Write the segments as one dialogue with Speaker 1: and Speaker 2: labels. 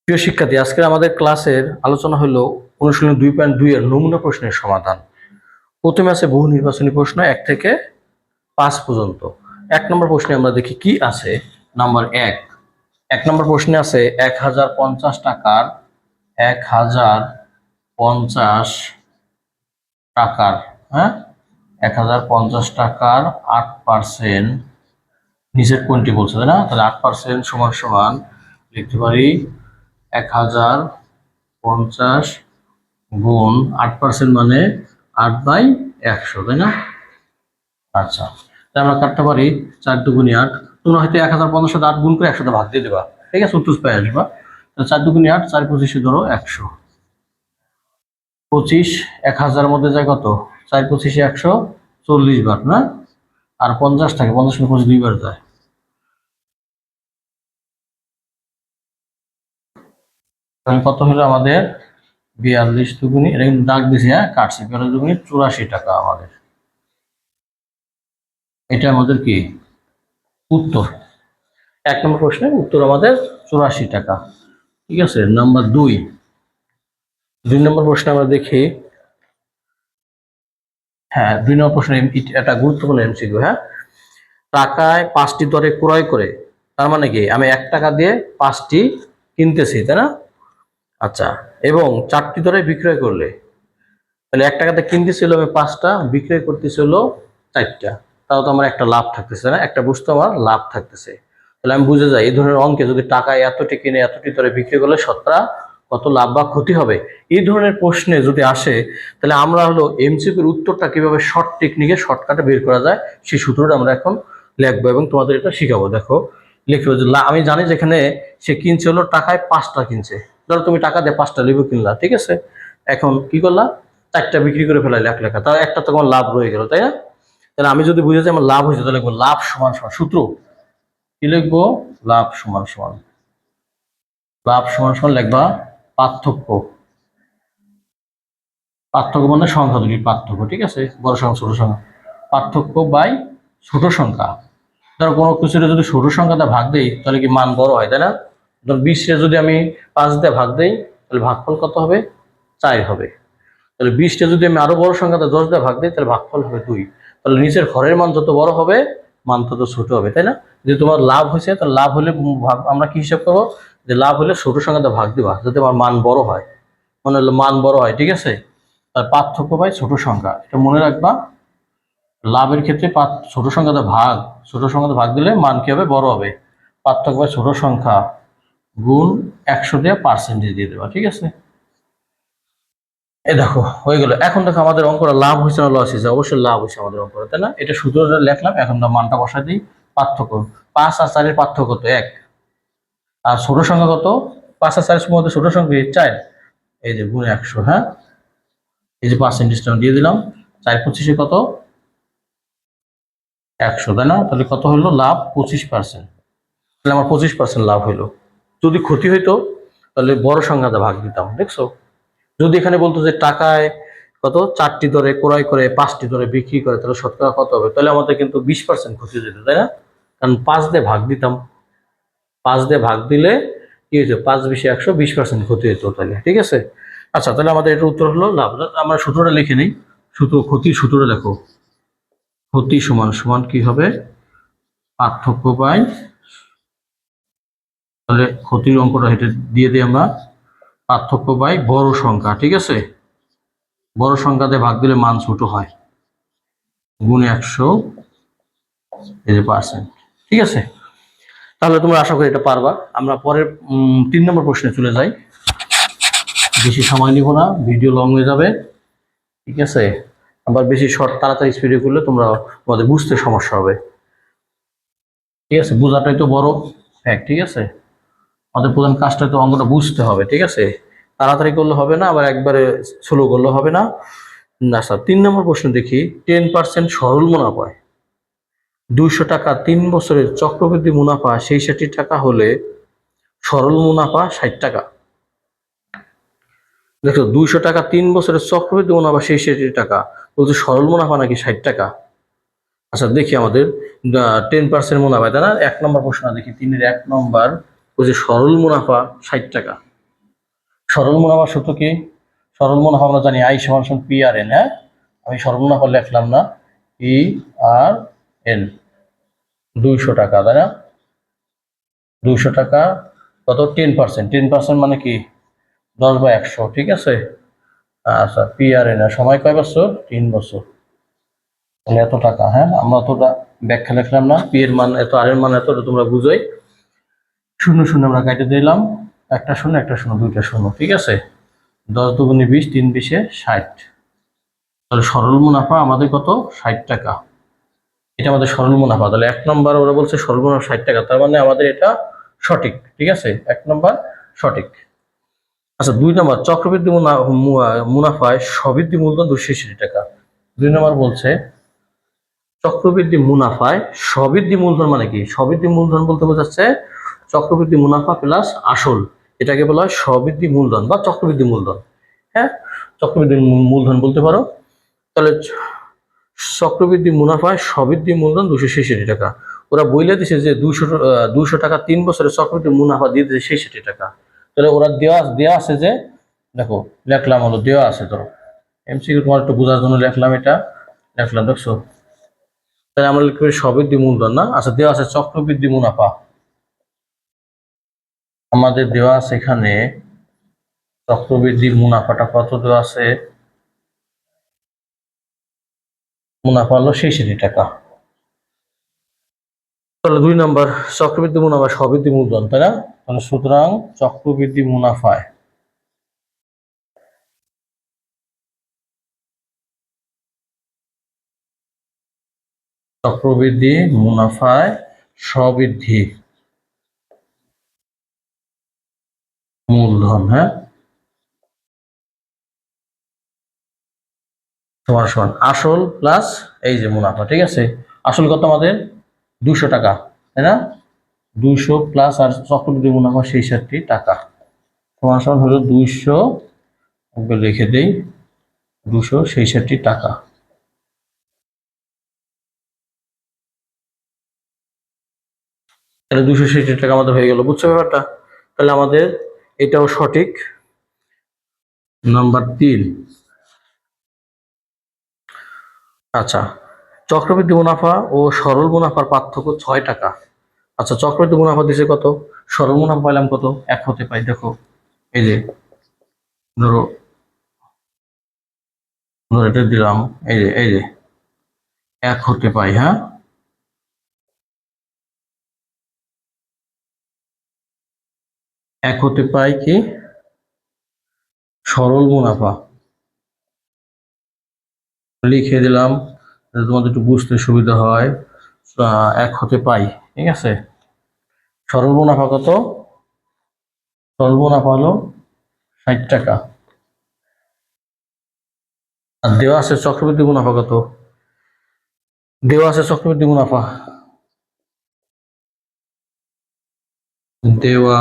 Speaker 1: প্রিয় শিক্ষার্থী, আজকে আমাদের ক্লাসের আলোচনা হলো অনুশীলনী 2.2 এর নমুনা প্রশ্নের সমাধান। প্রথমে আছে বহু নির্বাচনী প্রশ্ন 1 থেকে 5 পর্যন্ত। 1 নম্বর প্রশ্নে আমরা দেখি কি আছে। নাম্বার 1 নম্বর প্রশ্নে আছে 1050 টাকার 1050 টাকার 1050 টাকার 8% নিচের কোনটি বলছে, তাই না? তাহলে 8% সমান সমান লিখতে পারি 1050 গুণ 8% মানে 8/100, তাই না? আচ্ছা, তাই আমরা কাটতে পারি 4 দুগুণে 8। তোমরা হয়তো 1050 সাথে 8 গুণ করে 100 ভাগ দিয়ে দেবা, ঠিক আছে? উত্তর পেয়ে আসবা। তো 4 দুগুণে 8, 4 25 ধরো 100। 25 1000 মধ্যে যায় কত? 4 25 100, 40 বার না? আর 50 থাকে, 50 থেকে 25 2 বার যায়। তাহলে কত হলো আমাদের? 42 দুগুণে, এটা কিন্তু দাগ দিছি, কাটছি। 42 দুগুণে 84 টাকা আমাদের। এটা আমাদের কি উত্তর। 1 নম্বর প্রশ্নের উত্তর আমাদের 84 টাকা। ঠিক আছে। নাম্বার 2 নম্বর প্রশ্নে আমরা দেখি। 2 নম্বর প্রশ্ন এটা গুরুত্বপূর্ণ এমসিকিউ। টাকায় 5টি দরে ক্রয় করে, তার মানে কি আমি 1 টাকা দিয়ে 5টি কিনতেছি, তাই না? আচ্ছা, এবং 4টি দরে বিক্রয় করলে, তাহলে 1 টাকাতে কিনতেছিল আমি 5টা, বিক্রয় করতেছিল 4টা, তাও তো আমার একটা লাভ থাকতেছে না? একটা বস্তু আমার লাভ থাকতেছে। তাহলে আমি বুঝে যাই এই ধরনের অঙ্কে যদি টাকায় এতটি কিনে এতটি দরে বিক্রি করলে শতকরা কত লাভ বা ক্ষতি হবে, এই ধরনের প্রশ্নে যদি আসে, তাহলে আমরা হলো এমসিকিউর উত্তরটা কিভাবে শর্ট টেকনিকে শর্টকাটে বের করা যায় সেই সূত্রটা আমরা এখন লিখবো এবং তোমাদের এটা শিখাবো। দেখো, লিখবো যে আমি জানি যেখানে সে কিনছে হলো টাকায় 5টা কিনছে। ধরো তুমি টাকা দিয়ে 5টা লেবু কিনলা, ঠিক আছে? এখন কি করলা? 4টা বিক্রি করে ফেলাই লাখ লেখা, তার একটা তো আমার লাভ রয়ে গেল, তাই না? তাহলে আমি যদি বুঝে যাই আমার লাভ হয়েছে, তাহলে লিখবো লাভ সমান সমান সূত্র কি লিখবো? লাভ সমান সমান লিখবা পার্থক্য। পার্থক্য মানে সংখ্যা দুটির পার্থক্য, ঠিক আছে? বড় সংখ্যা ছোট সংখ্যা, পার্থক্য বাই ছোট সংখ্যা। ধরো কোনো কিছুটা যদি ছোট সংখ্যাটা ভাগ দেই তাহলে কি মান বড় হয়, তাই না? ধর 20 যদি আমি 5 দিয়ে ভাগ দেই তাহলে ভাগফল কত হবে? 4 হবে। তাহলে 20টা যদি আমি আরো বড় সংখ্যাটা 10 দিয়ে ভাগ দিই তাহলে ভাগফল হবে 2। তাহলে নিচের ঘরের মান যত বড় হবে মান তত ছোট হবে, তাই না? যদি তোমার লাভ হয়েছে তাহলে লাভ হলে আমরা কি হিসাব করবো? যে লাভ হলে ছোট সংখ্যাটা ভাগ দিবা যাতে আমার মান বড় হয়, মনে হলো মান বড় হয়, ঠিক আছে? তার পার্থক্য বাই ছোট সংখ্যা, এটা মনে রাখবা। লাভের ক্ষেত্রে ছোট সংখ্যাটা ভাগ দিলে মান কি হবে? বড় হবে। পার্থক্য বাই ছোট সংখ্যা গুণ 100 দিয়ে পার্সেন্টেজ দিয়ে দেবা, ঠিক আছে? এই দেখো হয়ে গেল। এখন দেখো আমাদের অঙ্কটা লাভ হয়েছে না লস হয়েছে? অবশ্যই লাভ হয়েছে আমাদের অঙ্কটা, তাই না? এটা সূত্রটা লিখলাম, এখন মানটা বসাই দিই। পার্থক্য 5 আর 4 এর পার্থক্য কত? 1। আর ছোট সংখ্যা কত? 5 আর 4 এর মধ্যে ছোট সংখ্যা 4। এই যে গুণ 100, এই যে পার্সেন্টেজটা দিয়ে দিলাম। 4 25 কত? 100, তাই না? তাহলে কত হলো লাভ? 25%। তাহলে আমার 25% লাভ হইলো। যদি ক্ষতি হইতো তাহলে বড় সংখ্যাটা ভাগ দিতাম, দেখছো? যদি এখানে বলতো যে টাকায় কত 4টি দরে ক্রয় করে 5টি দরে বিক্রি করে, তাহলে শতকরা কত হবে? তাহলে আমাদের কিন্তু 20% ক্ষতি যেত, তাই না? কারণ 5 দিয়ে ভাগ দিতাম, 5 দিয়ে ভাগ দিলে কি হয়েছে? 5 20 100, 20% ক্ষতি হতো তাহলে, ঠিক আছে? আচ্ছা, তাহলে আমাদের এটার উত্তর হলো লাভ। আমরা সূত্রটা লিখে নিই। ক্ষতির সূত্রটা লেখো। ক্ষতি সমান সমান কি হবে? পার্থক্য বাই, তাহলে ক্ষতির অঙ্কটা হেঁটে দিয়ে দিই আমরা, পার্থক্য বাই বড় সংখ্যা, ঠিক আছে? বড় সংখ্যাতে ভাগ দিলে মান ছোট হয়, গুণ 100 এই যে পার্সেন্ট, ঠিক আছে? তাহলে তোমরা আশা করি এটা পারবা। আমরা পরের 3 নম্বর প্রশ্নে চলে যাই। বেশি সময় নিব না, ভিডিও লং হয়ে যাবে, ঠিক আছে? আবার বেশি শর্ট তাড়াতাড়ি স্পিডে করলে তোমাদের বুঝতে সমস্যা হবে, ঠিক আছে? বোঝাটাই তো বড় ফ্যাক্ট, ঠিক আছে? আমাদের প্রধান কাজটা তো অঙ্কটা বুঝতে হবে, ঠিক আছে? তাড়াতাড়ি করলে হবে না, আবার একবারে স্লো করলে হবে না। আচ্ছা, 3 নম্বর প্রশ্ন দেখি। 10% সরল মুনাফায় 200 টাকা 3 বছরের চক্রবৃদ্ধি মুনাফা 66 টাকা হলে সরল মুনাফা 60 টাকা। দেখো, 200 টাকা 3 বছরের চক্রবৃদ্ধি মুনাফা 66 টাকা, বলছে সরল মুনাফা নাকি 60 টাকা। আচ্ছা, দেখি আমাদের 10% মুনাফা, তাই না? 1 নম্বর প্রশ্ন দেখি, 3-এর 1 নম্বর বলছে সরল মুনাফা 60 টাকা। সরল মুনাফা সূত্র কি? সরল মুনাফা আমরা জানি আই সমান সমান পি আর এন। হ্যাঁ, আমি সরল মুনাফা লিখলাম না, পি আর এন, 200 টাকা, তাই না? 200 টাকা কত? 10%। 10% মানে কি? 10/100, ঠিক আছে। আচ্ছা, পি আর এন সময় কয় বছর? 3 বছর। তাহলে এত টাকা। হ্যাঁ, আমরা অতটা ব্যাখ্যা লিখলাম না, পি এর মান এত, আর এর মান এত, তোমরা বুঝোই। শূন্য শূন্য আমরা কাটে দিলাম, একটা শূন্য একটা শূন্য, দুইটা শূন্য, ঠিক আছে। 10 দুগুণে 20, 3 20 60। তাহলে সরল মুনাফা আমাদের কত? 60 টাকা। এটা আমাদের সরল মুনাফা। তাহলে 1 নম্বর ওরা বলছে সরল মুনাফা 60 টাকা, তার মানে আমাদের এটা সঠিক, ঠিক আছে। 1 নম্বর সঠিক। আচ্ছা, 2 নম্বর, চক্রবৃদ্ধি মুনাফায় সবৃদ্ধি মূলধন 260 টাকা। 2 নম্বর বলছে চক্রবৃদ্ধি মুনাফায় সবৃদ্ধি মূলধন মানে কি? সবৃদ্ধি মূলধন বলতে বোঝাচ্ছে চক্রবৃদ্ধি মুনাফা প্লাস আসল, এটাকে বলা হয় সবৃদ্ধি মূলধন বা চক্রবৃদ্ধি মূলধন। হ্যাঁ, চক্রবৃদ্ধি মূলধন বলতে পারো। তাহলে চক্রবৃদ্ধি মুনাফায় সবৃদ্ধি মূলধন 266 টাকা। ওরা বইলে দিছে যে 200 টাকা 3 বছরে চক্রবৃদ্ধি মুনাফা দিয়ে দিয়েছে 66 টাকা। তাহলে ওরা দেওয়া আছে যে, দেখো লেখলাম, হলো দেওয়া আছে। ধরো এমসিকিউ তোমার একটু বোঝার জন্য লেখলাম, এটা লেখলাম, দেখছো? তাহলে আমরা লিখবো সবৃদ্ধি মূলধন না। আচ্ছা, দেওয়া আছে চক্রবৃদ্ধি মুনাফা, আমাদের দেওয়া আছে এখানে চক্রবৃদ্ধি মুনাফাটা কত দেওয়া আছে? মুনাফা হলো 66 টাকা। তাহলে 2 নম্বর, চক্রবৃদ্ধি মুনাফা সবৃদ্ধি মূলধন, তাই না? তাহলে সুতরাং চক্রবৃদ্ধি মুনাফায় চক্রবৃদ্ধি মুনাফায় সবৃদ্ধি মূলধন, হ্যাঁ, সমান সমান আসল প্লাস এই যে মুনাফা, ঠিক আছে। আসল কত আমাদের? 200 টাকা, তাই না? 200 প্লাস আর চক্রবৃদ্ধি মুনাফা 66 টাকা, সমান সমান হলো 200, লিখে দেই 266 টাকা। তাহলে 266 টাকা আমাদের হয়ে গেল, বুঝছো ব্যাপারটা? তাহলে আমাদের এটাও সঠিক। নাম্বার 3। আচ্ছা, চক্রবৃদ্ধি মুনাফা ও সরল মুনাফার পার্থক্য 6 টাকা। আচ্ছা, চক্রবৃদ্ধি মুনাফা দিছে কত? সরল মুনাফা পাইলাম কত? 1 হতে পাই। দেখো এই যে, ধরো ধরো এটা দিলাম, এই যে 1 হতে পাই। হ্যাঁ, 1 হতে পাই কি? সরল মুনাফা লিখে দিলাম, তোমাদের একটু বুঝতে সুবিধা হয়। 1 হতে পাই, ঠিক আছে। সরল মুনাফা কত? সরল মুনাফা হলো 60 টাকা। আর দেওয়া আছে চক্রবৃদ্ধি মুনাফা কত? দেওয়া আছে চক্রবৃদ্ধি মুনাফা, দেওয়া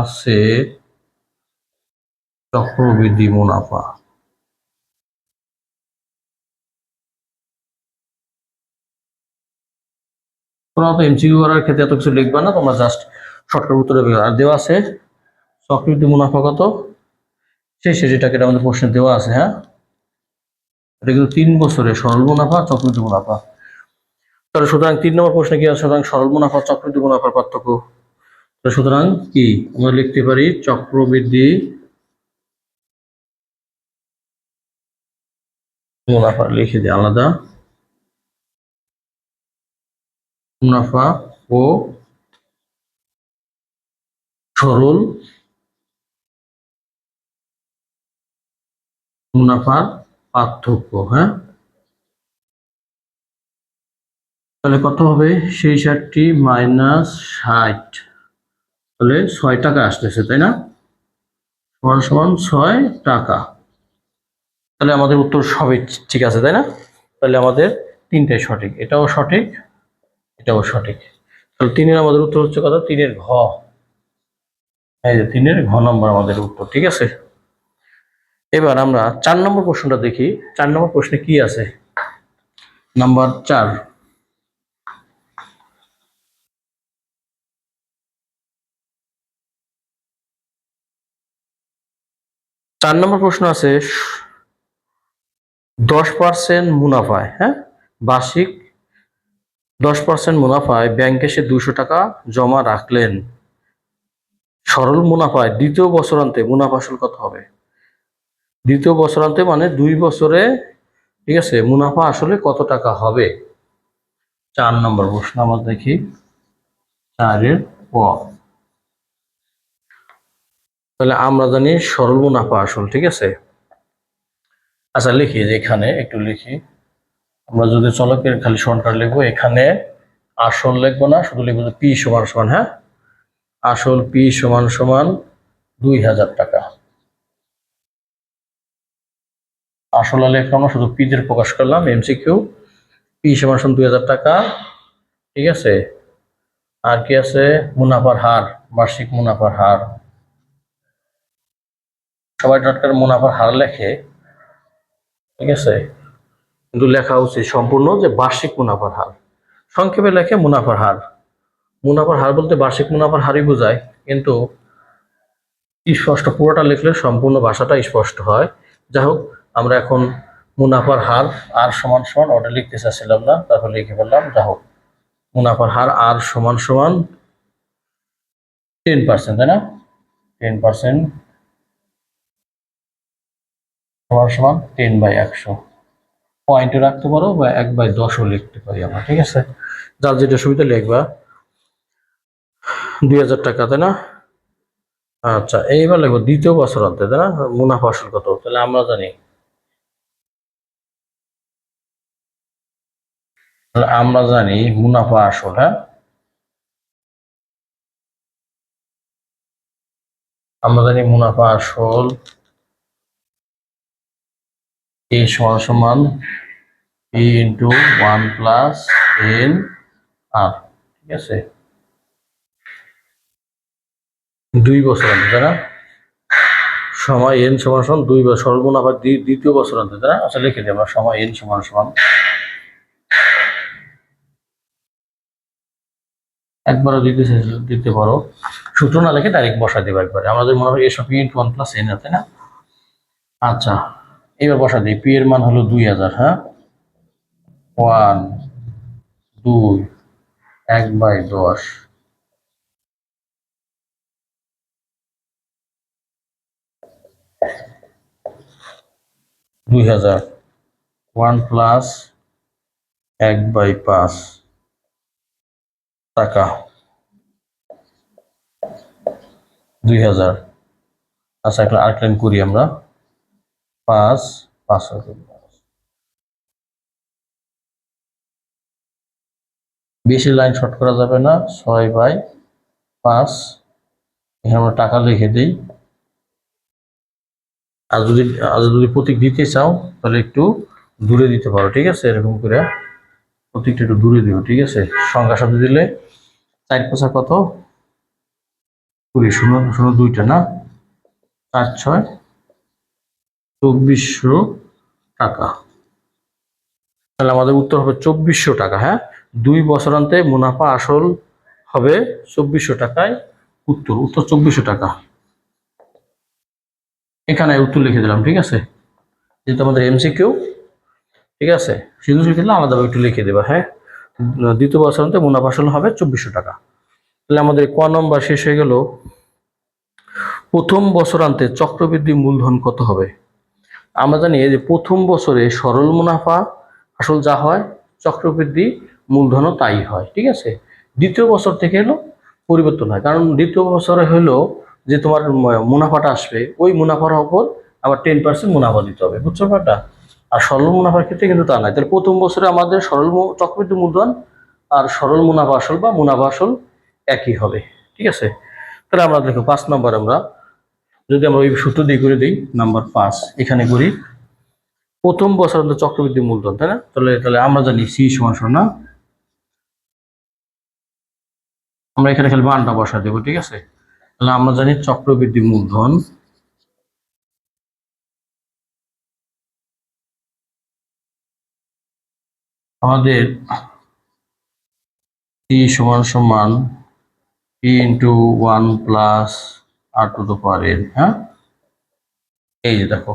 Speaker 1: আছে চক্রবৃদ্ধি মুনাফা। তোমরা তো এমসিকিউ করার ক্ষেত্রে এত কিছু লিখবা না, তোমরা জাস্ট শর্টকাট উত্তর দেবে। আর দেওয়া আছে চক্রবৃদ্ধি মুনাফা কত? সেই টাকাটা আমাদের প্রশ্নে দেওয়া আছে। হ্যাঁ, এটা কিন্তু 3 বছরে সরল মুনাফা চক্রবৃদ্ধি মুনাফা। তাহলে সুতরাং 3 নম্বর প্রশ্নে কি আছে? সুতরাং সরল মুনাফা চক্রবৃদ্ধি মুনাফার পার্থক্য। সুতরাং কি আমরা লিখতে পারি? চক্রবৃদ্ধি মুনাফা লিখে দিই আলাদা, মুনাফা ও সরল মুনাফার পার্থক্য। হ্যাঁ, তাহলে কত হবে? 66 মাইনাস 60, তাহলে 6 টাকা আসতেছে, তাই না? সমান সমান 6 টাকা। তাহলে আমাদের উত্তর সবই ঠিক আছে, তাই না? তাহলে আমাদের 3টাই সঠিক, এটাও সঠিক, এটাও সঠিক। তাহলে 3-এর আমাদের উত্তর হচ্ছে কত? 3-এর ঘ। এই যে 3-এর ঘ নম্বর আমাদের উত্তর, ঠিক আছে। এবার আমরা 4 নম্বর প্রশ্নটা দেখি। 4 নম্বর প্রশ্নে কি আছে? নাম্বার 4, 4 নম্বর প্রশ্ন আছে 10% মুনাফায়, হ্যাঁ, বার্ষিক 10% মুনাফায় ব্যাংকে সে 200 টাকা জমা রাখলেন। সরল মুনাফায় দ্বিতীয় বছরান্তে মুনাফা আসল কত হবে? দ্বিতীয় বছরান্তে মানে 2 বছরে, ঠিক আছে, মুনাফা আসলে কত টাকা হবে? 4 নম্বর প্রশ্ন আমরা দেখি 4-এর ক। তাহলে আমরা জানি সরল মুনাফা আসল, ঠিক আছে। আচ্ছা লিখি, যে এখানে একটু লিখি, আমরা যদি চলকের খালি শর্টকাট লিখবো, এখানে আসল লিখবো না, শুধু লিখবো যে পি সমান সমান, হ্যাঁ, আসল পি সমান সমান 2000 টাকা। আসলে লিখলাম না, শুধু পি দিয়ে প্রকাশ করলাম, এমসিকিউ। পি সমান সমান 2000 টাকা, ঠিক আছে। আর কি আছে? মুনাফার হার, বার্ষিক মুনাফার হার। সবাই ডটকার মুনাফার হার লেখে, ঠিক আছে, কিন্তু লেখা উচিত সম্পূর্ণ যে বার্ষিক মুনাফার হার। সংক্ষেপে লেখে মুনাফার হার। মুনাফার হার বলতে বার্ষিক মুনাফার হারই বোঝায়, কিন্তু স্পষ্ট পুরোটা লিখলে সম্পূর্ণ ভাষাটা স্পষ্ট হয়। যাই হোক, আমরা এখন মুনাফার হার আর সমান সমান, ওটা লিখতে চাচ্ছিলাম না, তারপর লিখে ফেললাম। যাই হোক, মুনাফার হার আর সমান সমান 10%, তাই না? 10% সমান সমান 10/100। পয়েন্টে রাখতে পারো বা 1/10ও লিখতে পারি আমরা, ঠিক আছে। যার যেটা সুবিধা লিখবা। 2000 টাকা, তাই না? আচ্ছা, এইবার লিখবো দ্বিতীয় বছরান্তে, তাই না, মুনাফা আসল কত? তাহলে আমরা জানি, মুনাফা আসল, হ্যাঁ, আমরা জানি মুনাফা আসল এ সমান সমান পি ইন্টু 1 + n r, ঠিক আছে। 2 বছরান্তে, তাই না, সময় n সমান সমান 2 বছর, সরল মুনাফা দ্বিতীয় বছরান্তে, তাই না। আচ্ছা লিখে দিই আমরা, সময় n সমান সমান, একবারও দিতে পারো, সূত্র না লিখে ডাইরেক্ট বসা দেবো একবারে। আমাদের মনে হয় এসব পি ইন্টু 1 + n, তাই না। আচ্ছা, এবার বসা দিই, পি এর মান হলো 2000, হ্যাঁ, 1 2 1/10, 2000, 1 + 1/5 টাকা, 2000। আচ্ছা, একটা আরেকটা লাইন করি আমরা, 5 5, বেশি লাইন শর্ট করা যাবে না, 6/5। এখানে আমরা টাকা লিখে দিই। আর যদি প্রতীক দিতে চাও তাহলে একটু দূরে দিতে পারো, ঠিক আছে, এরকম করে প্রতীকটা একটু দূরে দিও, ঠিক আছে। সংখ্যা শব্দ দিলে 4 × 5 কত? 20, 0 0 2টা না, 4 6 2400 টাকা। তাহলে আমাদের উত্তর হবে 2400 টাকা, হ্যাঁ। 2 বছরান্তে মুনাফা আসল হবে 2400 টাকায়। উত্তর 2400 টাকা। এখানে উত্তর লিখে দিলাম, ঠিক আছে, যেহেতু আমাদের এমসিকিউ, ঠিক আছে। সৃজনশীল ক্ষেত্রে আলাদাভাবে একটু লিখে দেবা, হ্যাঁ। দ্বিতীয় বছরান্তে মুনাফা আসল হবে 2400 টাকা। তাহলে আমাদের ক নম্বর শেষ হয়ে গেল। প্রথম বছরান্তে চক্রবৃদ্ধি মূলধন কত হবে? আমরা জানি যে প্রথম বছরে সরল মুনাফা আসল যা হয়, চক্রবৃদ্ধি মূলধনও তাই হয়, ঠিক আছে। দ্বিতীয় বছর থেকে হলো পরিবর্তন হয়, কারণ দ্বিতীয় বছরে হলো যে তোমার মুনাফাটা আসবে, ওই মুনাফার উপর আবার 10% মুনাফা দিতে হবে, বুঝছো ব্যাপারটা। আর সরল মুনাফার ক্ষেত্রে কিন্তু তা নয়। তাহলে প্রথম বছরে আমাদের চক্রবৃদ্ধি মূলধন আর সরল মুনাফা আসল বা মুনাফা আসল একই হবে, ঠিক আছে। তাহলে আমরা দেখো 5 নম্বর, আমরা যদি আমরা ওই সূত্র দিয়ে করে দিই, নাম্বার 5 এখানে করি। প্রথম বছর চক্রবৃদ্ধি মূলধন, তাই না। তাহলে তাহলে আমরা জানি সি সমান সমান, না, আমরা এখানে খালি মানটা বসা দেবো, ঠিক আছে। তাহলে আমরা জানি চক্রবৃদ্ধি মূলধন আমাদের সি সমান সমান পি ইন্টু 1 + r⁴, হ্যাঁ। এই যে দেখো,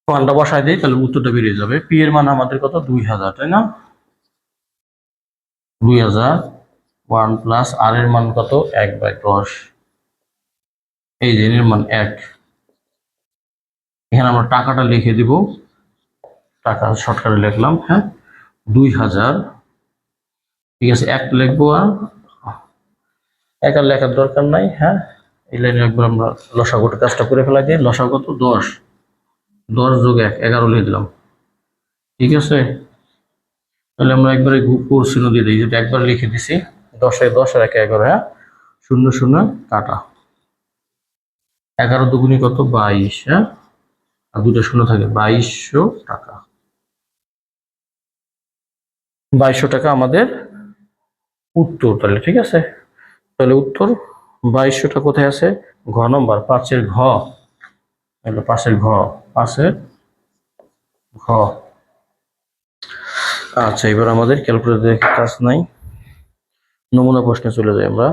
Speaker 1: মানটা বসাই দিই তাহলে উত্তরটা বেরিয়ে যাবে। পি এর মান আমাদের কত, 2000, তাই না? 2000, 1 প্লাস আর এর মান কত, 1/10। এই যে এর মান 1। এখানে আমরা টাকাটা লিখে দিব, টাকা শর্টকাটে লিখলাম, হ্যাঁ, 2000। ঠিক আছে, 1 লিখবো, আর 1 আর লেখার দরকার নাই, হ্যাঁ। এই লাইনে একবার আমরা লসাগুর কাজটা করে ফেলা দিয়ে, লসাগু কত, 10, 10 যোগ 1, 11 লিখে দিলাম। ঠিক আছে, তাহলে আমরা একবারে কোর চিহ্ন দিয়ে দিই, যেটা একবার লিখে দিছি। 10 আর 1 11, হ্যাঁ, 0 0 কাটা। 11 দুগুণি কত, 22, হ্যাঁ, আর দুটো শূন্য থাকে, 2200 টাকা। 2200 টাকা আমাদের উত্তর তাহলে। ঠিক আছে, তাহলে উত্তর 2200টা কোথায় আছে, ঘ নম্বর, 5-এর ঘ, হলো 5-এর ঘ, 5-এর ঘ। আচ্ছা, এবার আমাদের ক্যালকুলেটর কাজ নাই, নমুনা প্রশ্নে চলে যাই আমরা।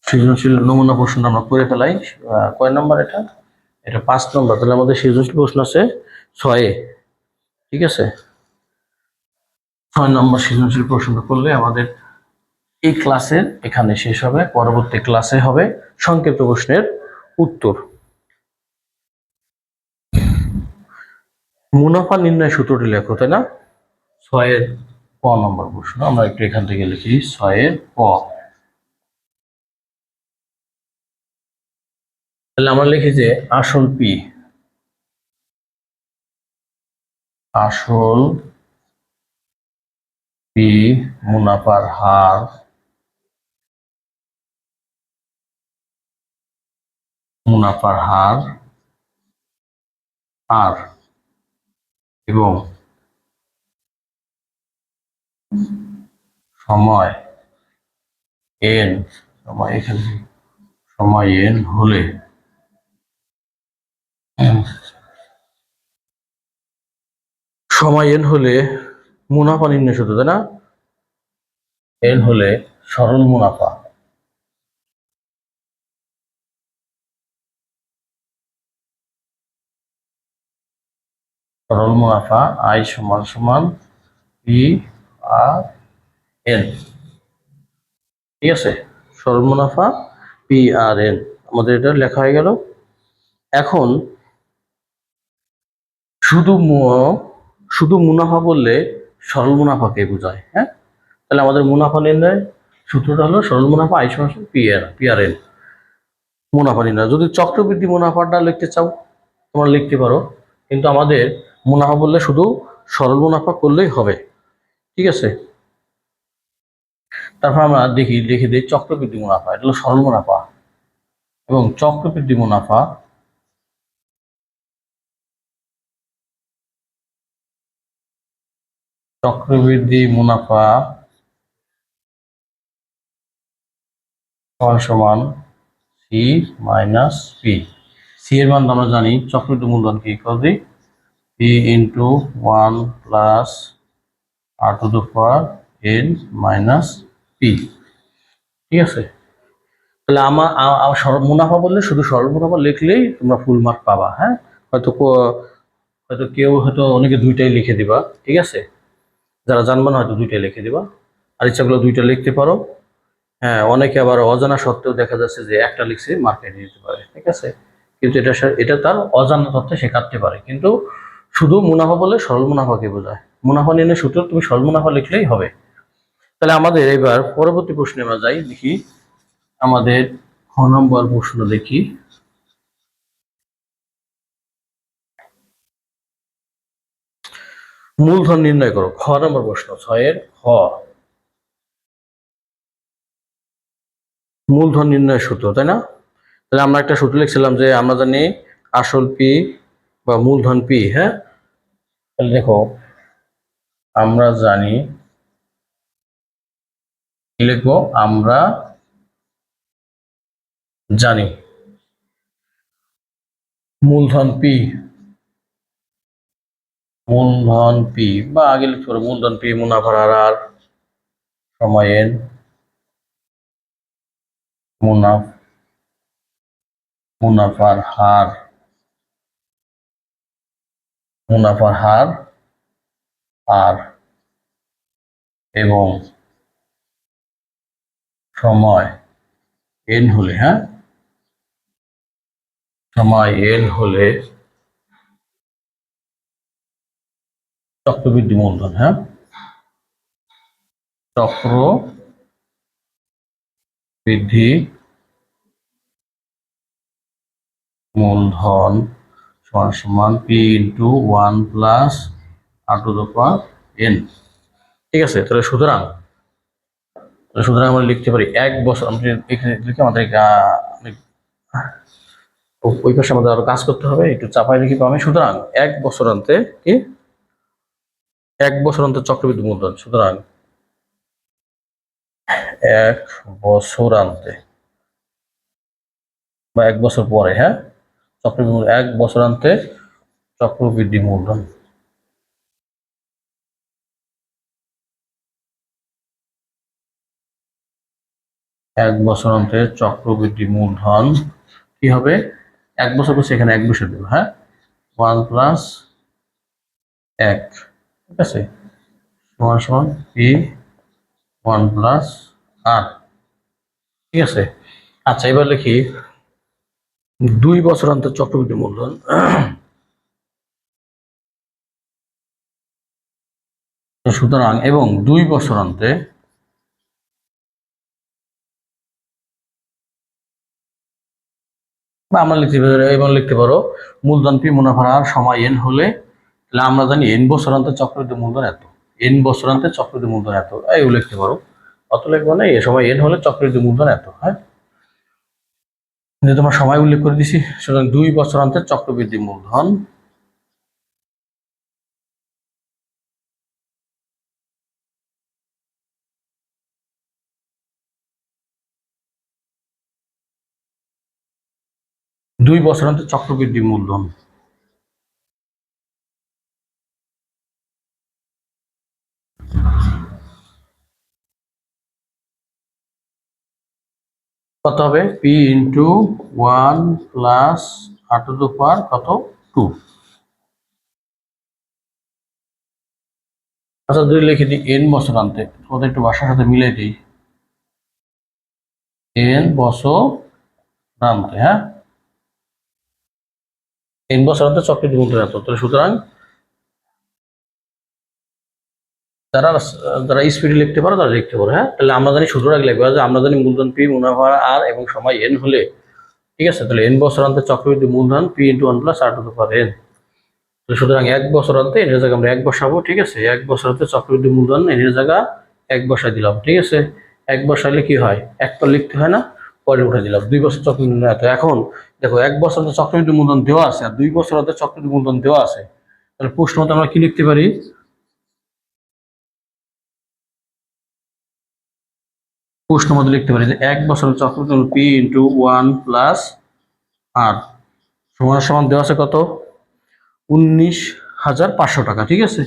Speaker 1: সৃজনশীল নমুনা প্রশ্নটা আমরা করে ফেলাই। কয় নম্বর এটা, এটা 5 নম্বর। তাহলে আমাদের সৃজনশীল প্রশ্ন আছে 6-এ। ঠিক আছে, 6 নম্বর সৃজনশীল প্রশ্নটা করলে আমাদের এই ক্লাসের এখানে শেষ হবে। পরবর্তী ক্লাসে হবে সংক্ষিপ্ত প্রশ্নের উত্তর। মুনাফা নির্ণয় সূত্রটি লেখো, তাই না? 6-এর ক নম্বর প্রশ্ন, আমরা একটু এখান থেকে লিখি 6-এর ক। তাহলে আমরা লিখি যে আসল পি, আসল পি মুনাফার হার, মুনাফার হার আর, এবং সময় এন, সময় এখানে সময় এন হলে, সময় এন হলে মুনাফা নির্ণয় সূত্র, তাই না? এন হলে সরল মুনাফা, সরল মুনাফা আই সমান সমান পি আর এন। ঠিক আছে, সরল মুনাফা পি আর এন, আমাদের এটা লেখা হয়ে গেল। এখন শুধু শুধু মুনাফা বললে সরল মুনাফাকে বোঝায়, হ্যাঁ। তাহলে আমাদের মুনাফা নির্ণয় সূত্রটা হলো সরল মুনাফা আই সমান পি আর এন। মুনাফা নির্ণয়, যদি চক্রবৃদ্ধি মুনাফাটা লিখতে চাও তোমরা লিখতে পারো, কিন্তু আমাদের মুনাফা বললে শুধু সরল মুনাফা করলেই হবে। ঠিক আছে, তারপর আমরা লিখে দিই চক্রবৃদ্ধি মুনাফা, এটা হলো সরল মুনাফা, এবং চক্রবৃদ্ধি মুনাফা চক্রবৃদ্ধি মুনাফা সমান সমান সি মাইনাস পি। সি এর মান আমরা জানি, চক্রবৃদ্ধি মূলধন কি করে, P into 1 plus R to the power N minus P. ঠিক আছে, তাহলে আমার মুনাফা বললে শুধু সরল মুনাফা লিখলেই তোমরা ফুল মার্ক পাবা, হ্যাঁ। হয়তো হয়তো কেউ হয়তো অনেকে দুইটাই লিখে দিবা, ঠিক আছে, যারা জানবে না হয়তো দুইটাই লিখে দিবা, আর ইচ্ছা করলে দুইটা লিখতে পারো। হ্যাঁ, অনেকে আবার অজানা সত্ত্বেও দেখা যাচ্ছে যে একটা লিখছে মার্ক কেটে দিতে পারে, ঠিক আছে, কিন্তু এটা তার অজানা তথ্যে সে কাটতে পারে। কিন্তু শুধু মুনাফা বলে সরল মুনাফাকে বোঝায়, মুনাফা নির্ণয় সূত্র তুমি সরল মুনাফা লিখলেই হবে। তাহলে আমাদের এবার পরবর্তী প্রশ্নে আমরা যাই, দেখি আমাদের খ নম্বর প্রশ্ন দেখি। মূলধন নির্ণয় করো, খ নম্বর প্রশ্ন, 6-এর খ। মূলধন নির্ণয় সূত্র, তাই না? তাহলে আমরা একটা সূত্র লিখছিলাম যে আমরা জানি আসল পি বা মূলধন পি, হ্যাঁ। তাহলে দেখো, আমরা জানি, কি লিখবো, আমরা জানি মূলধন পি, মূলধন পি, বা আগে লিখতে পারো মূলধন পি মুনাফার হার আর সময় এন মুনাফার হার আর এবং সময় n হলে, হ্যাঁ, সময় n হলে চক্রবৃদ্ধি মূলধন, হ্যাঁ, চক্রবৃদ্ধি মূলধন সমান সমান p into 1 plus r two the power n। ঠিক আছে, তাহলে সুতরাং আমরা লিখতে পারি 1 বছর, আমরা এখানে লিখে আমাদের ওই পাশে আমাদের আরো কাজ করতে হবে, একটু চাপাই লিখি আমি। সুতরাং 1 বছরান্তে কি 1 বছরান্তে চক্রবৃদ্ধি মূলধন, সুতরাং 1 বছরান্তে বা 1 বছর পরে, হ্যাঁ, চক্রবৃদ্ধি 1 বছরান্তে চক্রবৃদ্ধি মূলধন, এক বছরান্তে চক্রবৃদ্ধি মূলধন কি হবে? 1 বছর পর সেখানে 1 বছর দেবো, হ্যাঁ, 1 প্লাস 1, ঠিক আছে, সমান সমান পি 1 প্লাস আর। ঠিক আছে, আচ্ছা এবার লিখি 2 বছরান্তে চক্রবৃদ্ধি মূলধন। সুতরাং এবং 2 বছরান্তে বা আমরা লিখতে পারো মূলধন পি মুনাফার হার সময় n হলে, তাহলে আমরা জানি n বছরান্তে চক্রবৃদ্ধি মূলধন এত, n বছরান্তে চক্রবৃদ্ধি মূলধন এত, এই লিখতে পারো, অত লিখবো না, এই সময় n হলে চক্রবৃদ্ধি মূলধন এত, হ্যাঁ, তোমার সময় উল্লেখ করে দিছি। সুতরাং 2 বছরান্তে চক্রবৃদ্ধি মূলধন চক্রবৃদ্ধি মূলধন কত হবে? p into 1 plus r two the পাওয়ার কত 2। আচ্ছা 2 লিখে দিই n বছরান্তে, তোমাদের একটু বাসার সাথে মিলাই দিই, n বছরান্তে, হ্যাঁ, n বছরান্তে চক্রবৃদ্ধি মূলধন এত। তাহলে সুতরাং যারা স্পিডে লিখতে পারো তারা লিখতে পারো, হ্যাঁ, তাহলে আমরা জানি সূত্রটা লিখবো যে আমরা জানি মূলধন পি মুনাফা আর এবং সময় n হলে, ঠিক আছে, তাহলে n বছরান্তে চক্রবৃদ্ধি মূলধন p into 1 plus r two the power n। সুতরাং 1 বছরান্তে এর জায়গায় আমরা 1 বসাবো, ঠিক আছে, 1 বছরান্তে চক্রবৃদ্ধি মূলধন এর জায়গায় 1 বসাই দিলাম, ঠিক আছে, 1 বসাইলে কি হয়, 1 তো লিখতে হয় না, পরে উঠে দিলাম। 2 বছর চক্রবৃদ্ধি মূলধন এত। এখন দেখো 1 বছরান্তে চক্রবৃদ্ধি মূলধন দেওয়া আছে আর 2 বছরান্তে চক্রবৃদ্ধি মূলধন দেওয়া আছে, তাহলে প্রশ্ন মতো আমরা কি লিখতে পারি? প্রশ্ন মতো লিখতে পারি যে 1 বছরের চক্রবৃদ্ধি পি ইন্টু 1 প্লাস আর সমান সমান দেওয়া আছে কত? 19,500 টাকা, ঠিক আছে,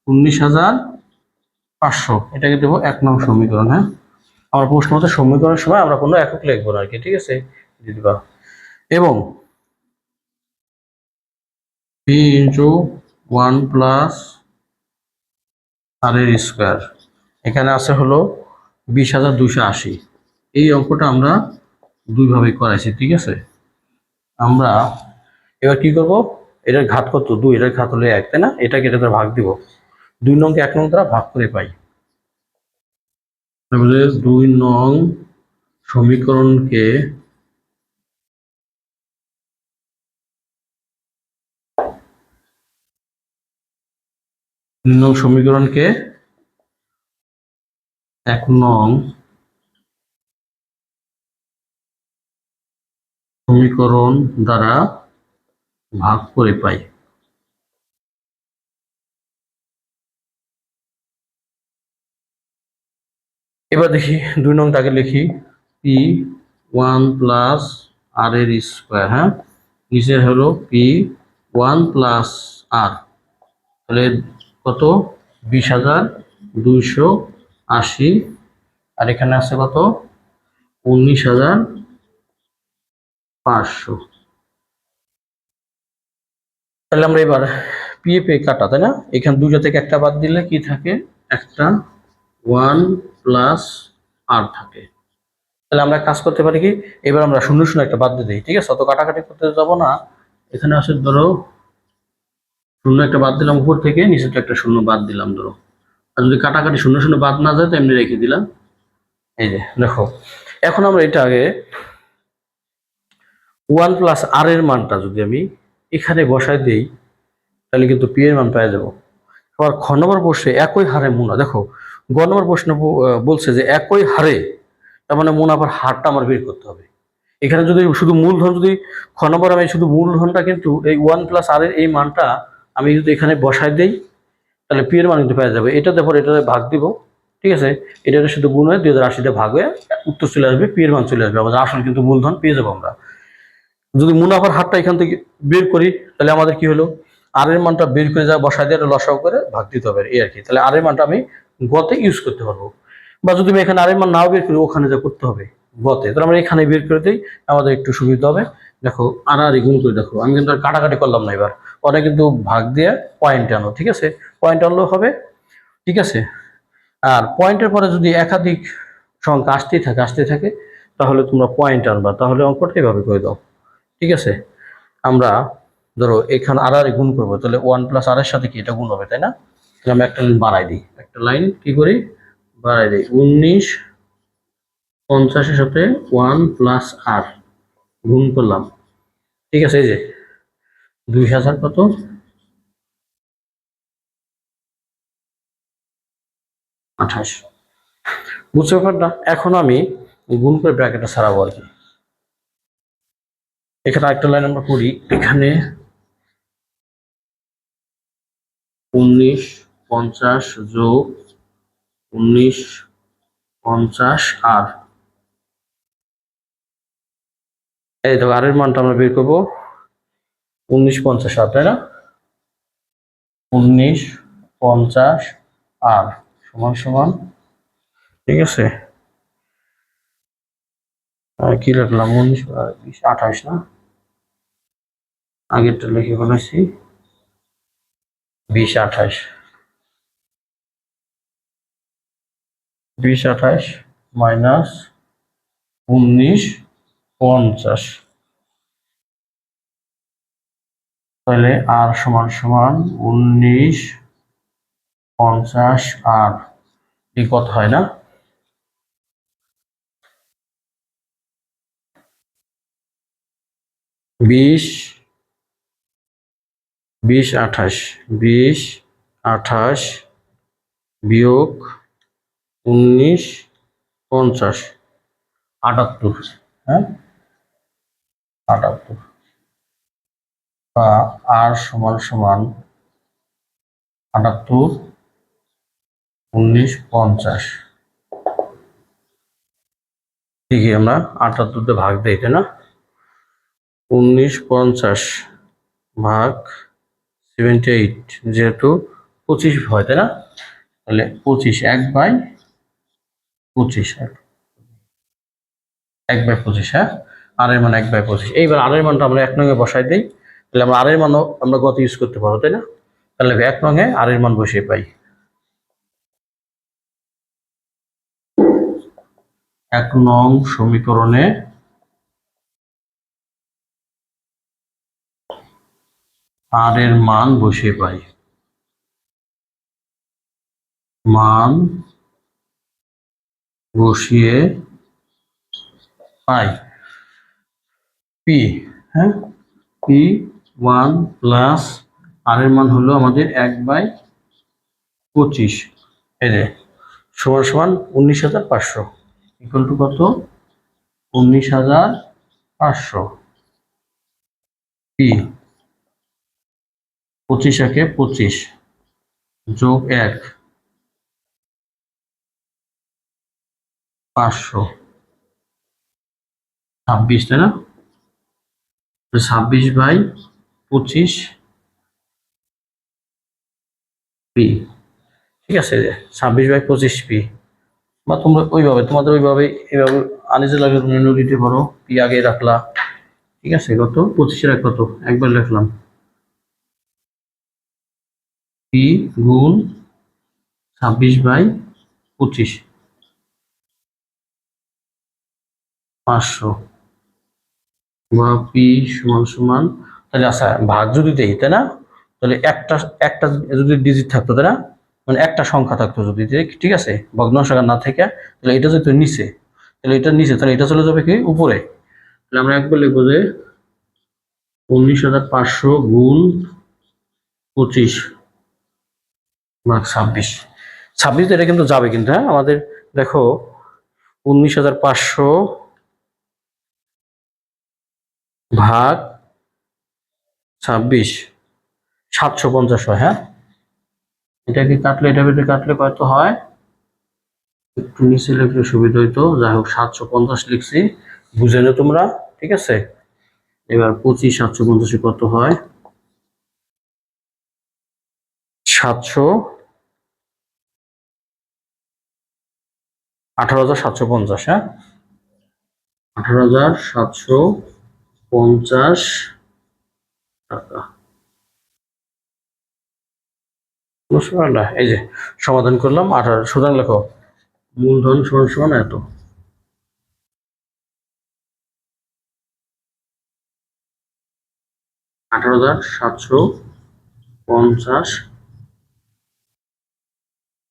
Speaker 1: 19,500, এটাকে দেবো 1 নং সমীকরণ, হ্যাঁ, আমার প্রশ্ন মতো সমীকরণের সময় আমরা কোনো একক লিখবো না আর কি, ঠিক আছে, দিবা। এবং পি ইন্টু 1 প্লাস আর এর স্কোয়ার, এখানে আছে হলো 20,280। এই অঙ্কটা আমরা 2 ভাবে করাইছি, ঠিক আছে। আমরা এবার কি করব, এটার ঘাত কত? 2, এটার ঘাত হলো 1, তাই না, এটাকে এটা দ্বারা ভাগ দিব, 2 নংকে 1 নং দ্বারা ভাগ করে পাই, তাহলে 2 নং সমীকরণকে 1 নং সমীকরণ দ্বারা ভাগ করে পাই। এবার দেখি 2 নংটাকে লিখি পি 1 প্লাস আর এর স্কোয়ার, হ্যাঁ, নিচে হলো পি 1 প্লাস আর, তাহলে কত? 20,280, আর এখানে আছে কত? 19,500। তাহলে আমরা এবার পিএফ কাটা, তাই না? এখানে দুটো থেকে একটা বাদ দিলে কি থাকে? একটা 1 প্লাস আর থাকে। তাহলে আমরা কাজ করতে পারি কি, এবার আমরা শূন্য শূন্য একটা বাদ দিয়ে দিই, ঠিক আছে? অত কাটাকাটি করতে যাবো না। এখানে আসে ধরো শূন্য একটা বাদ দিলাম উপর থেকে, নিচে তো একটা শূন্য বাদ দিলাম ধরো। আর যদি কাটাকাটি শূন্য শূন্য বাদ না যায় তো এমনি রেখে দিলাম। এই যে দেখো, এখন আমরা এটা আগে 1 প্লাস আর এর মানটা যদি আমি এখানে বসাই দিই, তাহলে কিন্তু পি এর মান পেয়ে যাবো। আবার খ নম্বর প্রশ্নে একই হারে মুনা, দেখো গ নম্বর প্রশ্ন বলছে যে একই হারে, তার মানে মুনাফার হারটা আমার বের করতে হবে। এখানে যদি শুধু মূলধন, যদি খ নম্বর আমি শুধু মূলধনটা কিন্তু এই 1 প্লাস আর এর এই মানটা আমি যদি এখানে বসাই দেই, তাহলে পি এর মান কিন্তু পেয়ে যাবে। এটাতে পরে এটাতে ভাগ দিব, ঠিক আছে? এটা শুধু গুণ হয়ে 2080 ভাগ হয়ে উত্তর চলে আসবে, পি এর মান চলে আসবে। আমাদের আসল কিন্তু মূলধন পেয়ে যাবো আমরা। যদি মুনাফার হারটা এখান থেকে বের করি, তাহলে আমাদের কি হলো, আর এর মানটা বের করে যা বসাই দিয়ে লসাও করে ভাগ দিতে হবে, এই আর কি। তাহলে আর এর মানটা আমি গতে ইউজ করতে পারবো। বা যদি আমি এখানে আর এর মান নাও বের করি, ওখানে যা করতে হবে গতে, তাহলে আমরা এখানে বের করে দিই, আমাদের একটু সুবিধা হবে। দেখো আর গুণ করে দেখো, আমি কিন্তু আর কাটাকাটি করলাম না। এবার ওটা কিন্তু ভাগ দিয়ে পয়েন্ট আনো, ঠিক আছে? পয়েন্ট আনলেও হবে, ঠিক আছে? আর পয়েন্টের পরে যদি একাধিক সংখ্যা আসতেই থাকে, তাহলে তোমরা পয়েন্ট আনবা, তাহলে অঙ্কটা এভাবে করে দাও, ঠিক আছে? আমরা ধরো এখানে আর গুণ করবো, তাহলে 1 প্লাস আর এর সাথে কি এটা গুণ হবে, তাই না? তাহলে আমি একটা লাইন বাড়াই দিই, একটা লাইন কি করি বাড়াই দিই। 1950-এর সাথে 1 প্লাস আর গুণ করলাম, ঠিক আছে? এই যে 2000 কত 28। বুঝতে ব্যাপারটা? এখন আমি গুণ করে ব্র্যাকেটটা ছাড়াবো আর কি। এখানে একটা লাইন আমরা করি, এখানে 1950 যোগ 1950 আর এই দেখো আর এর মানটা আমরা বের করবো 1950 আর, তাই না? 1950 আর সমান সমান, ঠিক আছে? কি লিখলাম 19-20-28 না, আগেরটা লিখে ফেলেছি 20-28। 20-28 মাইনাস 19-50, তাহলে আর সমান সমান 19-50 আর এই কত হয় না, 20-28, 20-28 বিয়োগ 19-50, 78, হ্যাঁ 78, বা আর সমান সমান 78 19-50। ঠিকই আমরা 78 ভাগ দিই, তাই না? 19-50 ভাগ 78, যেহেতু 25 হয়, তাই না? তাহলে 25 1/25, 1/25, হ্যাঁ আর এর মান 1/25। এইবার আর এর মানটা আমরা 1 নঙে বসাই দিই, তাহলে আমরা আর এর মানও আমরা গত ইউজ করতে পারবো, তাই না? তাহলে 1 নঙে আর এর মান বসিয়ে পাই 1 নং সমীকরণে আর এর মান বসিয়ে পাই, মান বসিয়ে পাই পি, হ্যাঁ পি 1 প্লাস আর এর মান হলো আমাদের 1/25, এই যে সমান সমান 19,500 ইকুয়াল টু কত 19,500। পি 25 একে 25 যোগ 1 500 26, তাই না? 26/25 পি, ঠিক আছে? 26/25 পি, বা তোমরা ওইভাবে তোমাদের ওইভাবে এইভাবে আনিজে লাগে নিতে পারো, পি আগে রাখলা, ঠিক আছে, কত 25-এর এক কত একবার লিখলাম, পি গুণ 26/25 500, বা পি সমান সমান, তাহলে আচ্ছা ভাগ যদি দেই তাই না, তাহলে একটা একটা যদি ডিজিট থাকতো তাই না, মানে একটা সংখ্যা থাকতো যদি, ঠিক আছে, ভগ্নাংশ না থেকে, তাহলে এটা যদি নিচে, তাহলে এটা নিচে, তাহলে এটা চলে যাবে কি উপরে, তাহলে আমরা একবার লিখবো যে 19,500 গুণ 25 ভাগ 26, 26 এটা কিন্তু যাবে কিন্তু, হ্যাঁ আমাদের দেখো 19,500 ভাগ 26 750 হয়, হ্যাঁ এটাকে কাটলে, এটা ভিতরে কাটলে কত হয়, একটু নিচে লিখলে সুবিধা হইতো, যাই হোক 750 লিখছি, বুঝে নো তোমরা, ঠিক আছে। এবার 25 750 কত হয়, 18,750, হ্যাঁ 18,750 টাকা, বুঝতে পারলা, এই যে সমাধান করলাম 18, সুতরাং লেখো মূলধন সমান সমান এত, 18,750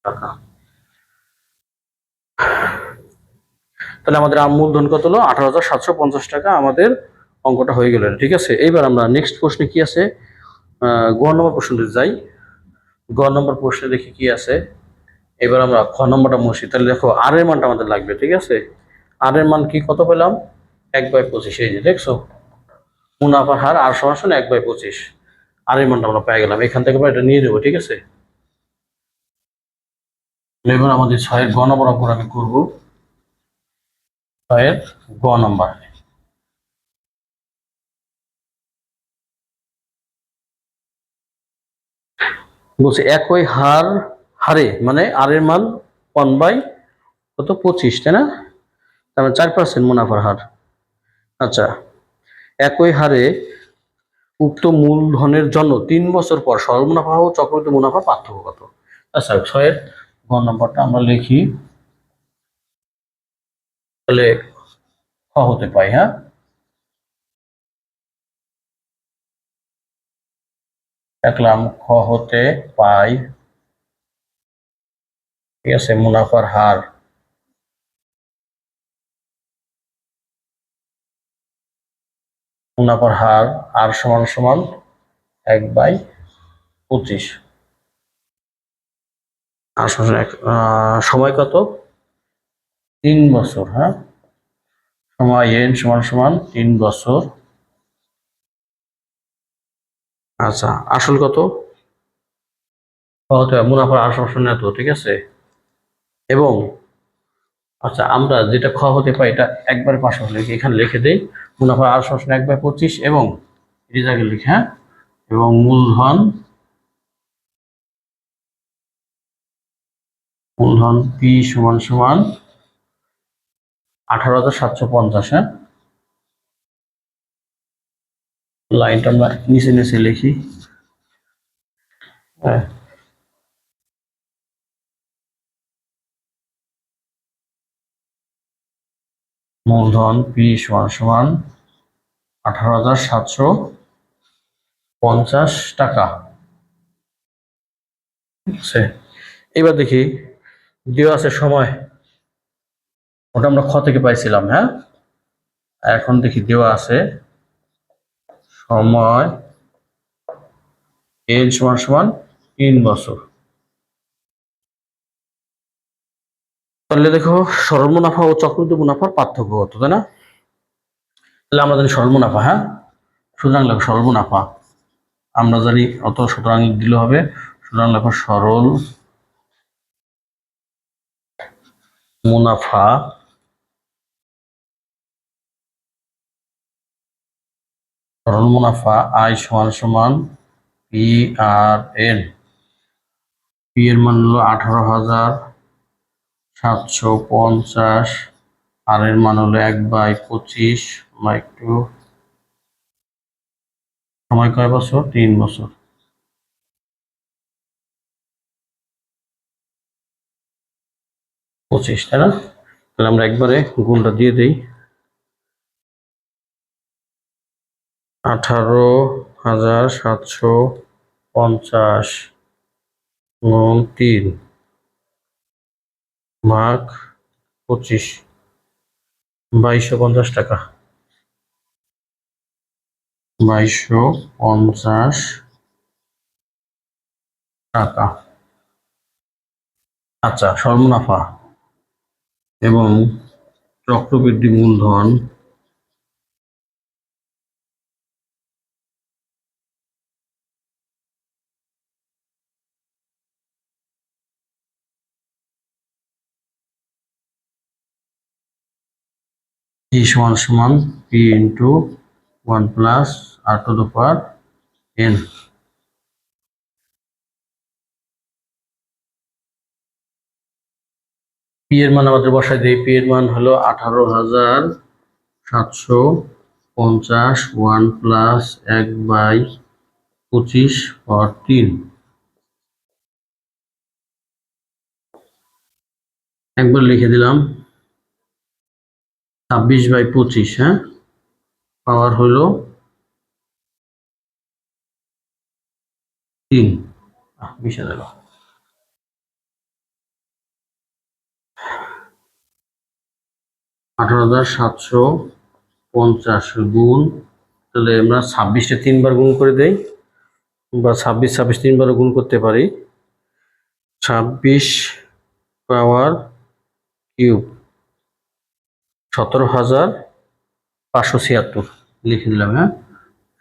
Speaker 1: টাকা। তাহলে আমাদের মূলধন কত হলো, 18,750 টাকা, আমাদের অঙ্কটা হয়ে গেল, ঠিক আছে। এইবার আমরা নেক্সট প্রশ্নে কি আছে, গ নম্বর প্রশ্নটি যাই, গ নম্বর প্রশ্নে দেখি কি আছে। এবার আমরা খ নম্বরটা মুছি, তাহলে দেখো আর এর মানটা আমাদের লাগবে, ঠিক আছে। আর এর মান কি কত পেলাম, 1/25, এই যে দেখছো মুনাফার হার আর সমান 1/25, আর এর মানটা আমরা পেয়ে গেলাম, এখান থেকে আমরা এটা নিয়ে যাবো, ঠিক আছে। এবার আমাদের 6-এর গ নম্বর অঙ্ক আমি করবো, 6-এর গ নম্বর, বলছে একই হারে মানে আর এর মান 1/25, তাই না, তার মানে 4% মুনাফার হার। আচ্ছা, একই হারে উক্ত মূলধনের জন্য 3 বছর পর সরল মুনাফা ও চক্রবৃদ্ধি মুনাফা পার্থক্য কত। আচ্ছা 6-এর গ নম্বরটা আমরা লিখি, তাহলে খ হতে পাই, হ্যাঁ দেখলাম খ হতে পাই, ঠিক আছে, মুনাফার হার আর সমান সমান 1/25, আর সময় কত 3 বছর, হ্যাঁ সময় এন সমান সমান 3 বছর। আচ্ছা আসল কত, মুনাফার আর সমান এত, ঠিক আছে। এবং আচ্ছা আমরা যেটা খ হতে পাই এটা একবার পাশাপাশি লিখি, এখানে লিখে দেই মুনাফার আর সমান 1/25 এবং এই জায়গায় লিখে, হ্যাঁ এবং মূলধন পি সমান সমান 18,750, হ্যাঁ লাইনটা আমরা নিচে নিচে লিখি, হ্যাঁ মূলধন পি সমান সমান 18,750 টাকা, ঠিক আছে। এবার দেখি দেওয়া আছে সময়, ওটা আমরা খ থেকে পাইছিলাম, হ্যাঁ এখন দেখি দেওয়া আছে সময় এন সমান সমান 3 বছর, তাহলে দেখো সরল মুনাফা ও চক্রবৃদ্ধি মুনাফার পার্থক্য কত, তাই না। তাহলে আমরা জানি সরল মুনাফা, হ্যাঁ সুতরাং লেখো সরল মুনাফা, আমরা জানি অত, সুতরাং দিলে হবে, সুতরাং লেখো মুনাফা সরল মুনাফা আই সমান সমান পি আর এন, পি এর মান হলো 18,750 আর এর মান হলো 1/25 বা একটু সময় কয় বছর? 3 বছর। পঁচিশ, তাই না? তাহলে আমরা একবারে গুণটা দিয়ে দিই। 18,750 গুণ 3 ভাগ 25, 2250 টাকা। 2250 টাকা। আচ্ছা, সর্বমুনাফা এবং চক্রবৃদ্ধি মূলধন E সমান সমান P into 1 plus R two the power N। P এর মান আমাদের বসাই দিই। পি এর মান হলো 18,750 1 প্লাস 1/25 পাওয়ার 3। একবার লিখে দিলাম 26/25, হ্যাঁ, পাওয়ার হলো 3। মিশে গেল। 18,750 গুণ, তাহলে আমরা 26টা 3বার গুণ করে দেই, বা 26 3বার গুণ করতে পারি। 26 পাওয়ার কিউব 17,576 লিখে দিলাম, হ্যাঁ।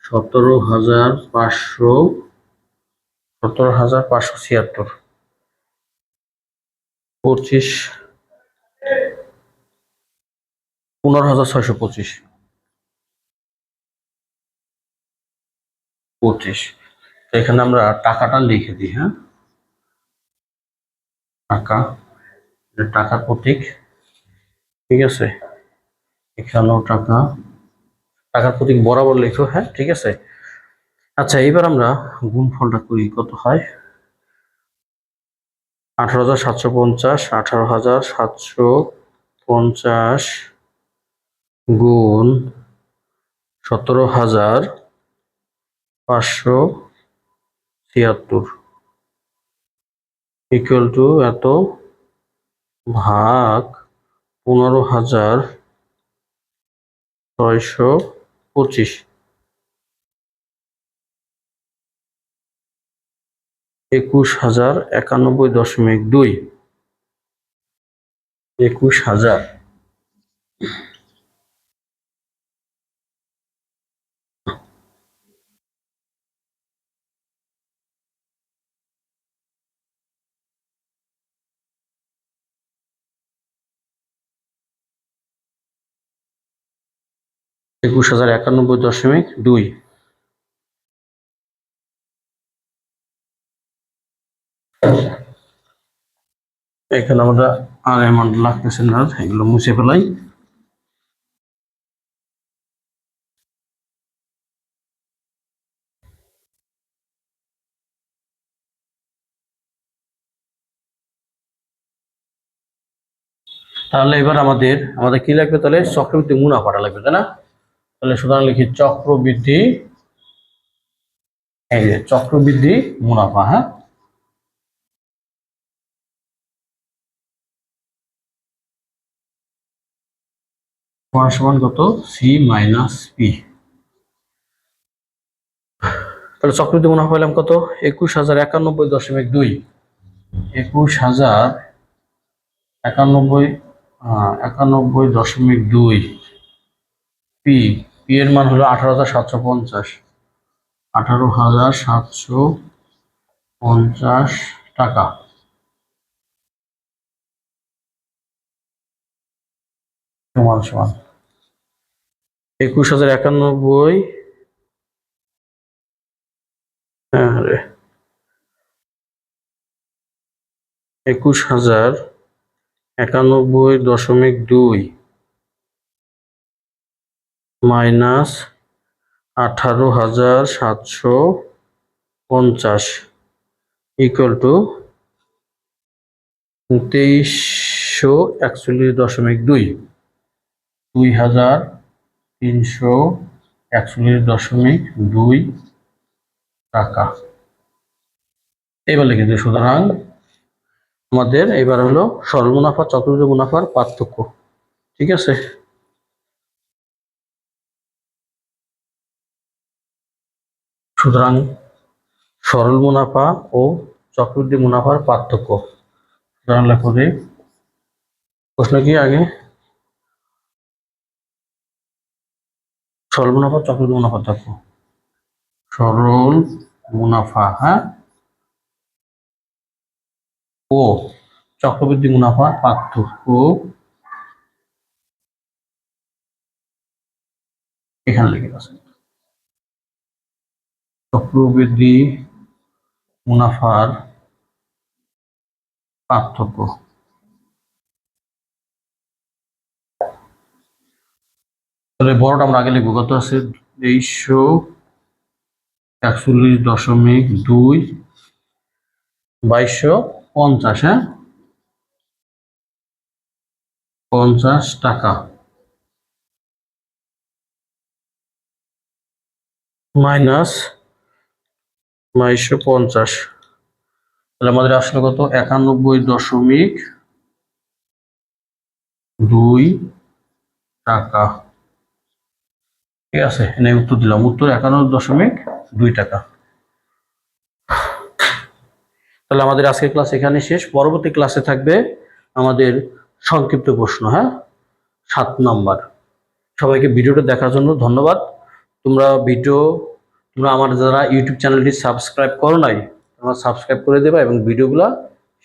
Speaker 1: 17,576 25 15,625 25। তো এখানে আমরা টাকাটা লিখে দিই, হ্যাঁ। টাকা, টাকার প্রতীক, ঠিক আছে। এখানেও টাকা, টাকার প্রতীক বরাবর লিখো, হ্যাঁ, ঠিক আছে। আচ্ছা, এবার আমরা গুণফলটা করি, কত হয়? 18,750 18,750 গুণ 17,576 ইকুয়াল টু এত ভাগ 15,625। 21,091.2। 21,000। একুশ হাজার 91.2। এখানে আমরা আর অ্যামাউন্ট লাগতেছে না, এগুলো মুছে ফেলাই। তাহলে এবার আমাদের কি লাগবে? তাহলে চক্রবৃদ্ধি মুনাফাটা লাগবে, তাই না? তাহলে সুতরাং লিখি চক্রবৃদ্ধি, এই যে চক্রবৃদ্ধি মুনাফা, হ্যাঁ। সমান কত? C minus P. তাহলে চক্রবৃদ্ধি মুনাফা পেলাম কত? 21,091.2। 21,091.2 পি। পি এর মান হলো 18,750। 18,750 টাকা সমান সমান 21,091, হ্যাঁ রে, 21,091.2 মাইনাস 18,750 ইকুয়াল টু 2341.2, 2341.2 টাকা। এবার লিখে দিই, সুতরাং আমাদের এবার হলো সরল মুনাফা চক্রবৃদ্ধি মুনাফার পার্থক্য। ঠিক আছে, সুতরাং সরল মুনাফা ও চক্রবৃদ্ধি মুনাফার পার্থক্য। সুতরাং লেখো যে প্রশ্ন কি আগে সরল মুনাফা চক্রবৃদ্ধি মুনাফা পার্থক্য। সরল মুনাফা, হ্যাঁ, ও চক্রবৃদ্ধি মুনাফার পার্থক্য এখানে লিখে আছে। চক্রবৃদ্ধি মুনাফার পার্থক্য। তাহলে বড়টা আমরা আগে লিখবো, কত আছে 2341.2 2250, হ্যাঁ, 50 টাকা মাইনাস 2250, তাহলে আমাদের আসলে কত 91.2 টাকা। ঠিক আছে, এনে উত্তর দিলাম, উত্তর 91.2 টাকা। তাহলে আমাদের আজকের ক্লাস এখানে শেষ। পরবর্তী ক্লাসে থাকবে আমাদের সংক্ষিপ্ত প্রশ্ন, হ্যাঁ, 7 নম্বর। সবাইকে ভিডিওটা দেখার জন্য ধন্যবাদ। তোমরা আমার যারা ইউটিউব চ্যানেলটি সাবস্ক্রাইব করো নাই, তোমরা সাবস্ক্রাইব করে দেবা এবং ভিডিওগুলো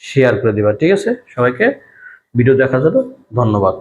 Speaker 1: শেয়ার করে দেবা। ঠিক আছে, সবাইকে ভিডিও দেখার জন্য ধন্যবাদ।